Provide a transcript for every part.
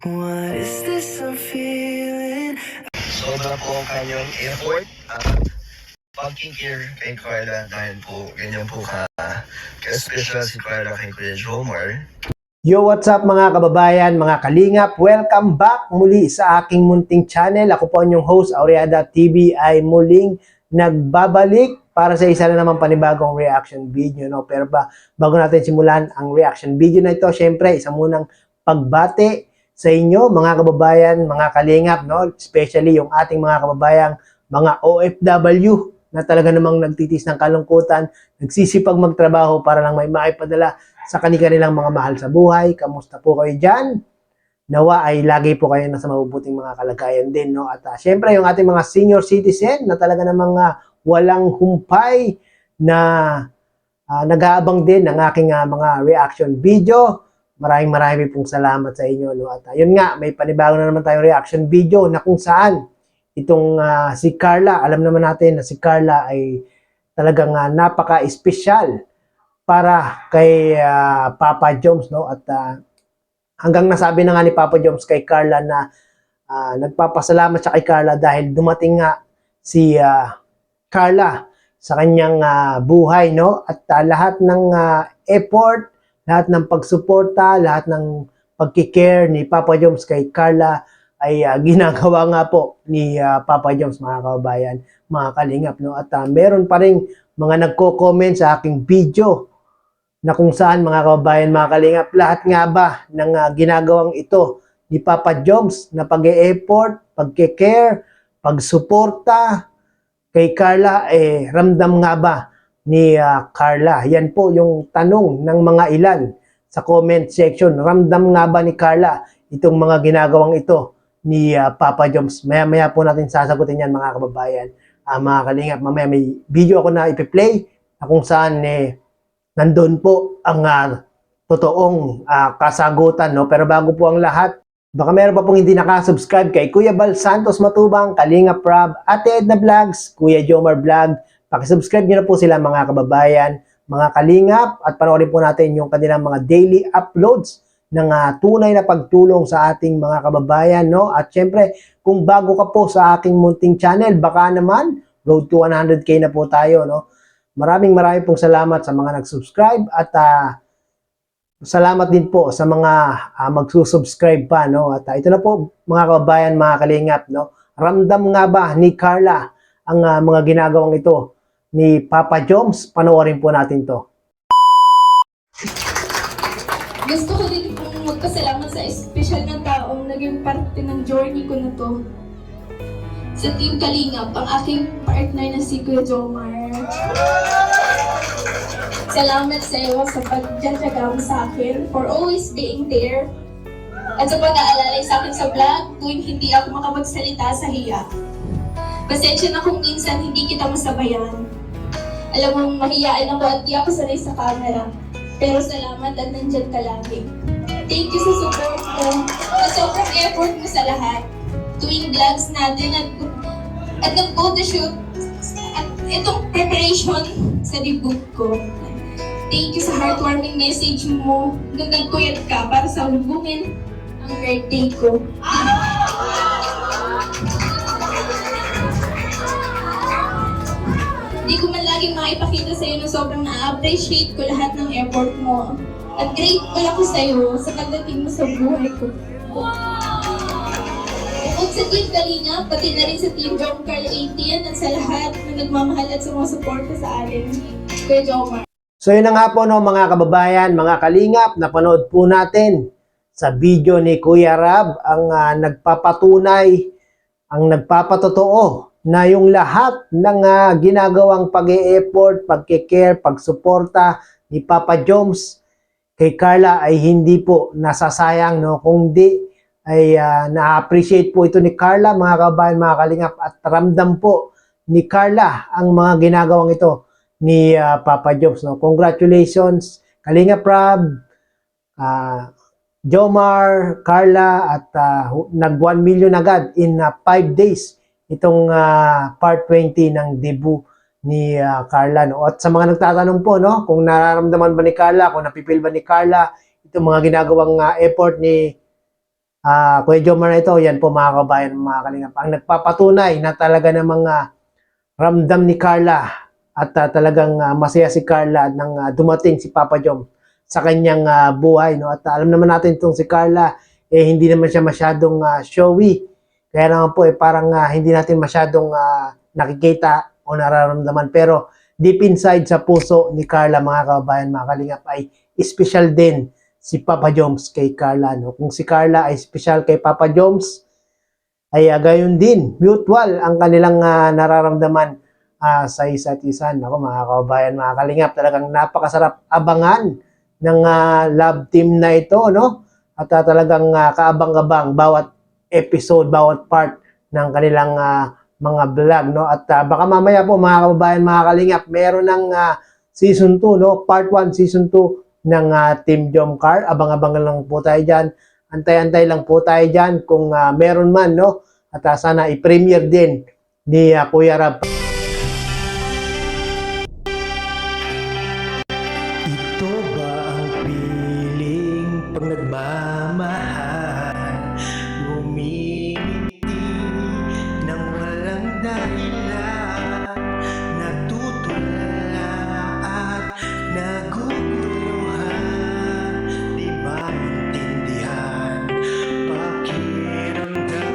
What is this I'm feeling? Sobra po ang kanyang effort at pag-care kay Carla dahil po ganyan po ka-special si Carla kay Kuya Jomar. Yo, what's up mga kababayan, mga kalingap? Welcome back muli sa aking munting channel. Ako po ang inyong host, Aureada TV, ay muling nagbabalik para sa isa na naman panibagong reaction video. No? Pero bago natin simulan ang reaction video na ito, syempre, isa munang pagbati sa inyo, mga kababayan, mga kalingap, no? Especially yung ating mga kababayang, mga OFW na talaga namang nagtitis ng kalungkutan, nagsisipag magtrabaho para lang may maipadala sa kanilang mga mahal sa buhay. Kamusta po kayo dyan? Nawa ay lagi po kayo nasa mabubuting mga kalagayan din. No? At syempre yung ating mga senior citizen na talaga namang walang humpay na nag-aabang din ng aking mga reaction video. Maraming pong salamat sa inyo. No? At yun nga, may panibago na naman tayong reaction video na kung saan itong si Carla, alam naman natin na si Carla ay talagang napaka-espesyal para kay Papa Joms, no? At hanggang nasabi na nga ni Papa Joms kay Carla na nagpapasalamat siya kay Carla dahil dumating nga si Carla sa kanyang buhay, no? At lahat ng effort, lahat ng pagsuporta, lahat ng pagkikare ni Papa Joms kay Carla ay ginagawa nga po ni Papa Joms, mga kababayan, mga kalingap, no? At meron pa rin mga nagko-comment sa aking video na kung saan, mga kababayan, mga kalingap, lahat nga ba ng ginagawang ito ni Papa Joms na pag-e-effort, pag-care, pagsuporta kay Carla, ramdam nga ba ni Carla? Yan po yung tanong ng mga ilan sa comment section. Ramdam nga ba ni Carla itong mga ginagawang ito ni Papa Joms? Maya-maya po natin sasagutin yan, mga kababayan, mga kalingap. Mamaya may video ako na ipi-play na kung saan nandun po ang totoong kasagutan, no? Pero bago po ang lahat, baka meron pa pong hindi nakasubscribe kay Kuya Bal Santos Matubang, Kalinga Prab, Ate Edna Vlogs, Kuya Jomar Vlog. Pakisubscribe nyo na po sila, mga kababayan, mga kalingap, at panoorin po natin yung kanilang mga daily uploads ng tunay na pagtulong sa ating mga kababayan, no? At syempre, kung bago ka po sa aking munting channel, baka naman road to 100k na po tayo, no? Maraming pong salamat sa mga nag-subscribe at salamat din po sa mga magsusubscribe pa, no? At ito na po, mga kababayan, mga kalingap, no? Ramdam nga ba ni Carla ang mga ginagawang ito ni Papa Joms? Panoorin po natin to. Gusto ko din pong magpasalamat sa espesyal na taong naging parte ng journey ko na to. Sa Team Kalingap, ang aking partner na si Kuya Jomar. Salamat sa iyo sa pagdadyaga mo sa akin, for always being there, at sa pag-aalalay sa akin sa vlog tuwing hindi ako makapagsalita sa hiya. Pasensya na kung minsan hindi kita masabayan. Alam mo, mahiyaan ako at di ako sanay sa camera. Pero salamat at nandyan ka lagi. Thank you sa support mo, sa sobrang effort mo sa lahat. Tuwing vlogs natin at nag-photoshoot at itong preparation sa debut ko. Thank you sa heartwarming message mo nung nagkuyat ka para sa hubungin ang birthday ko. Di ko man laging maipakita sa iyo na sobrang na-appreciate ko lahat ng effort mo. At grateful ako sa iyo sa pagdating mo sa buhay ko. Bukod sa Team Kalinga, pati na rin sa Team Jom Carl 18 at sa lahat na nagmamahal at sumusuporta sa atin. Kuya Jomar. So yun na nga po, no, mga kababayan, mga kalingap, napanood po natin sa video ni Kuya Rab ang nagpapatunay, ang nagpapatotoo na yung lahat ng ginagawang pag-e-effort, pag-care, pagsuporta ni Papa Joms kay Carla ay hindi po nasasayang, no? Kung di ay na-appreciate po ito ni Carla, mga kababayan, mga kalingap, at ramdam po ni Carla ang mga ginagawang ito ni Papa Joms, no? Congratulations, Kalinga Prab, Jomar, Carla, at nag 1 million agad in 5 days itong part 20 ng debut ni Carla, no? At sa mga nagtatanong po, no, kung nararamdaman ba ni Carla, kung napipil ba ni Carla itong mga ginagawang effort ni Kuya Jomar na ito, yan po mga kabayan, mga kalingap, ang nagpapatunay na talaga ng mga ramdam ni Carla at talagang masaya si Carla nang dumating si Papa Jom sa kanyang buhay, no? At alam naman natin itong si Carla, hindi naman siya masyadong showy. Kaya naman po, parang hindi natin masyadong nakikita o nararamdaman. Pero deep inside sa puso ni Carla, mga kababayan, mga kalingap, ay special din si Papa Joms kay Carla. No? Kung si Carla ay special kay Papa Joms, ay gayon din, mutual ang kanilang nararamdaman sa isa't isa. Ako, mga kababayan, mga kalingap, talagang napakasarap abangan ng love team na ito, no? At talagang kaabang-abang bawat episode, bawat part ng kanilang mga vlog, no? At baka mamaya po, mga kababayan, mga kalingap, meron ng season 2, no? Part 1, season 2 ng Team Jomcar. Abang-abang lang po tayo dyan. Antay-antay lang po tayo dyan kung meron man, no? At sana i-premiere din ni Kuya Rab. Ito ba ang piling pag nagmamahal? Ngumingiti nang walang dahilan, natutulala at naguguluhan. Di maintindihan pakiramdam.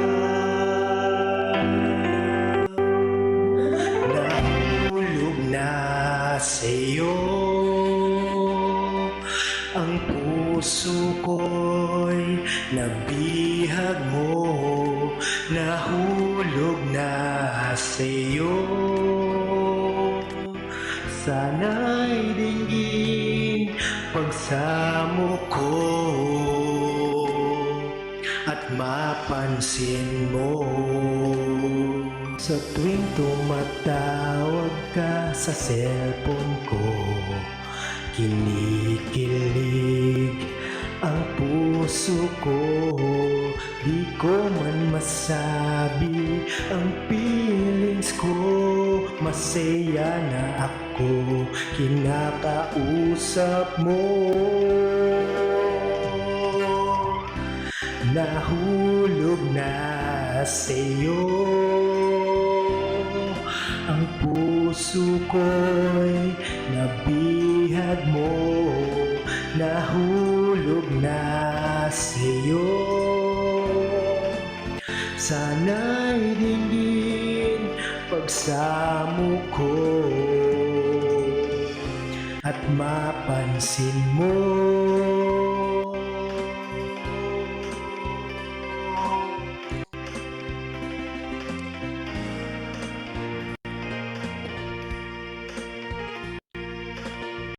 Nahulog na sa'yo ang puso ko'y nabihag mo. Nahulog na sa'yo. Sana'y dinggin pagsamo ko at mapansin mo. Sa tuwing tumatawag ka sa cellphone ko, kinikilig ang puso ko. Di ko man masabi ang feelings ko. Masaya na ako kinakausap mo. Nahulog na sa'yo ang puso ko'y nabihag mo. Nahulog na sa'yo. Sana'y dinggin pagsamo ko at mapansin mo.